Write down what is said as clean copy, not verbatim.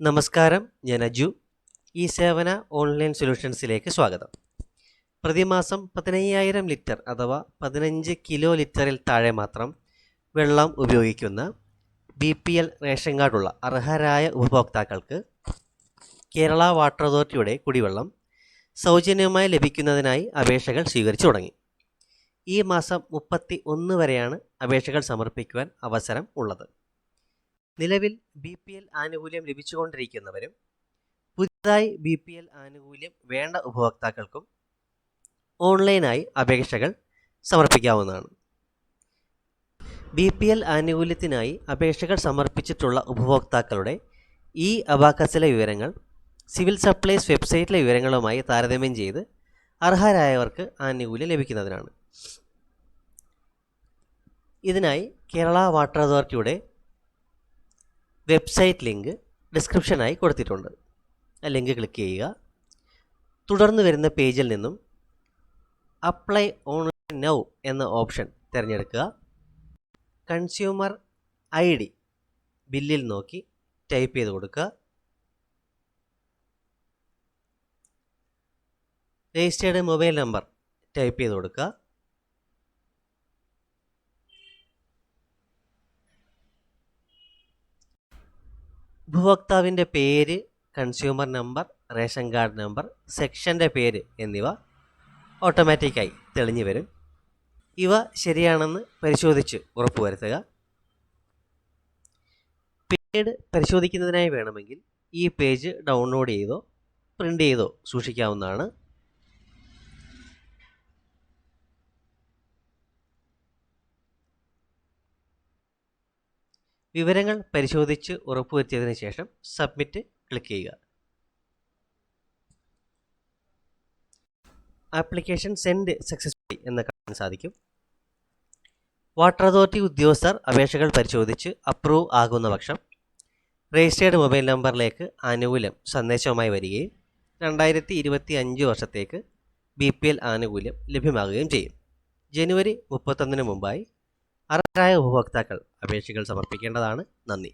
നമസ്കാരം, ഞാൻ അജു. ഈ സേവന ഓൺലൈൻ സൊല്യൂഷൻസിലേക്ക് സ്വാഗതം. പ്രതിമാസം 15,000 ലിറ്റർ അഥവാ 15 കിലോ ലിറ്ററിൽ താഴെ മാത്രം വെള്ളം ഉപയോഗിക്കുന്ന BPL റേഷൻ കാർഡുള്ള അർഹരായ ഉപഭോക്താക്കൾക്ക് കേരള വാട്ടർ അതോറിറ്റിയുടെ കുടിവെള്ളം സൗജന്യമായി ലഭിക്കുന്നതിനായി അപേക്ഷകൾ സ്വീകരിച്ചു തുടങ്ങി. ഈ മാസം 31 വരെയാണ് അപേക്ഷകൾ സമർപ്പിക്കുവാൻ അവസരം ഉള്ളത്. നിലവിൽ BPL ആനുകൂല്യം ലഭിച്ചുകൊണ്ടിരിക്കുന്നവരും പുതുതായി BPL ആനുകൂല്യം വേണ്ട ഉപഭോക്താക്കൾക്കും ഓൺലൈനായി അപേക്ഷകൾ സമർപ്പിക്കാവുന്നതാണ്. BPL ആനുകൂല്യത്തിനായി അപേക്ഷകൾ സമർപ്പിച്ചിട്ടുള്ള ഉപഭോക്താക്കളുടെ ഈ അബാക്കസിലെ വിവരങ്ങൾ സിവിൽ സപ്ലൈസ് വെബ്സൈറ്റിലെ വിവരങ്ങളുമായി താരതമ്യം ചെയ്ത് അർഹരായവർക്ക് ആനുകൂല്യം ലഭിക്കുന്നതിനാണ്. ഇതിനായി കേരള വാട്ടർ അതോറിറ്റിയുടെ വെബ്സൈറ്റ് ലിങ്ക് ഡിസ്ക്രിപ്ഷനായി കൊടുത്തിട്ടുണ്ട്. ആ ലിങ്ക് ക്ലിക്ക് ചെയ്യുക. തുടർന്ന് വരുന്ന പേജിൽ നിന്നും അപ്ലൈ ഓൺലൈൻ നൗ എന്ന ഓപ്ഷൻ തിരഞ്ഞെടുക്കുക. കൺസ്യൂമർ ID ബില്ലിൽ നോക്കി ടൈപ്പ് ചെയ്ത് കൊടുക്കുക. രജിസ്റ്റേർഡ് മൊബൈൽ നമ്പർ ടൈപ്പ് ചെയ്ത് കൊടുക്കുക. ഉപഭോക്താവിൻ്റെ പേര്, consumer number, ration card number, സെക്ഷൻ്റെ പേര് എന്നിവ ഓട്ടോമാറ്റിക്കായി തെളിഞ്ഞു വരും. ഇവ ശരിയാണെന്ന് പരിശോധിച്ച് ഉറപ്പുവരുത്തുക. പിന്നീട് പരിശോധിക്കുന്നതിനായി വേണമെങ്കിൽ ഈ പേജ് ഡൗൺലോഡ് ചെയ്തോ പ്രിൻ്റ് ചെയ്തോ സൂക്ഷിക്കാവുന്നതാണ്. വിവരങ്ങൾ പരിശോധിച്ച് ഉറപ്പുവരുത്തിയതിനു ശേഷം സബ്മിറ്റ് ക്ലിക്ക് ചെയ്യുക. ആപ്ലിക്കേഷൻ സെൻഡ് സക്സസ്ഫുള്ളി എന്ന് കാണാൻ സാധിക്കും. വാട്ടർ അതോറിറ്റി ഉദ്യോഗസ്ഥർ അപേക്ഷകൾ പരിശോധിച്ച് അപ്രൂവ് ആകുന്ന പക്ഷം രജിസ്റ്റേർഡ് മൊബൈൽ നമ്പറിലേക്ക് ആനുകൂല്യം സന്ദേശവുമായി വരികയും 2025 വർഷത്തേക്ക് BPL ആനുകൂല്യം ലഭ്യമാകുകയും ചെയ്യും. ജനുവരി 31 മുമ്പായി അർഹരായ ഉപഭോക്താക്കൾ അപേക്ഷകൾ സമർപ്പിക്കേണ്ടതാണ്. നന്ദി.